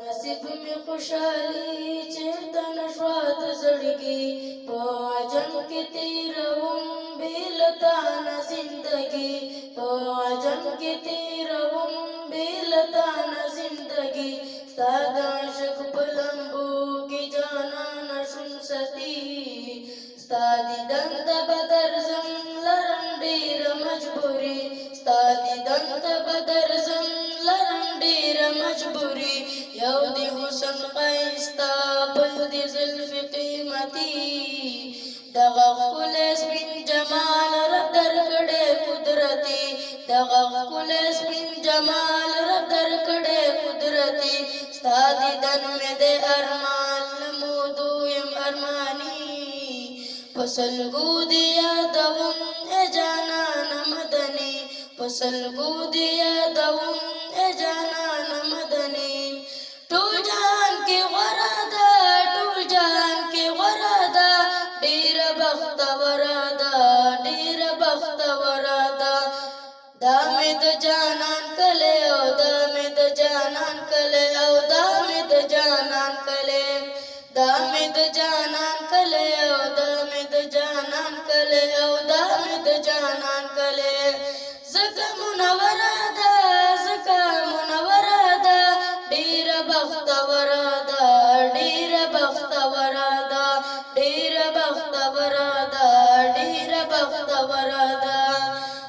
نصیب می خوشحالی چیرته نشوه د زړګي په عجم کې تیروم بې له تا نه زندګي په عجم کې تیروم بې له تا نه زندګي ستا د عشق په لمبو کې جانانه شوم ستی ستا دیدن ته به درځم لرم ډېره مجبوري ستا دیدن ته به درځم لرم ډېره مجبوري یو دی حسن ښایسته بل دی زلفې قیمتي دغه ښکلی سپین جمال رب درکړی قدرتي دغه ښکلی سپین جمال رب درکړی قدرتي ستا دیدن مې دی ارمان له مودو یم ارماني په سلګو دې یادوم ای جانانه مدني په سلګو دې یادوم ای جانانه مدني ټول جهان کې غوره ده ټول جهان کې غوره ده ډېره بختوره ده ډېره بختوره ده دا مې د جانان کلی او دا مې د جانان کلی او دا مې د جانان کلی دا مې د جانان کلی او دا مې د جانان کلی او دا مې د جانان کلی ځکه منوره ده ځکه منوره ده ډېره بختوره ده ډېره بختوره ده ډېره بختوره ده ډېره بختوره ده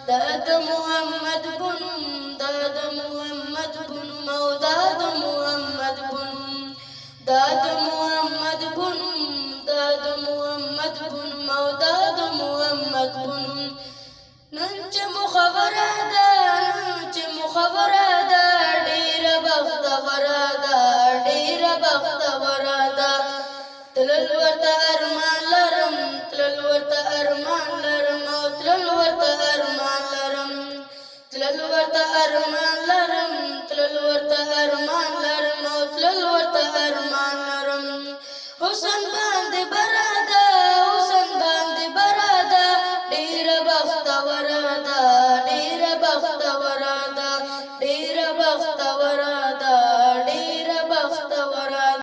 دا د محمد بنم دا د محمد بنم او دا د محمد بنم دا د محمد بنم دا د محمد بنم او دا د محمد بنم نن چې مو خبره ده نن چې مو خبره ده ډېره بختوره ده ډېره بختوره ده تلل ورته ارمان لرم تلل ورته ارمان لرم او تلل ورته ارمان لرم تلل ورته ارمان لرم تلل ورته ارمان لرم او تلل ورته ارمان لرم حسن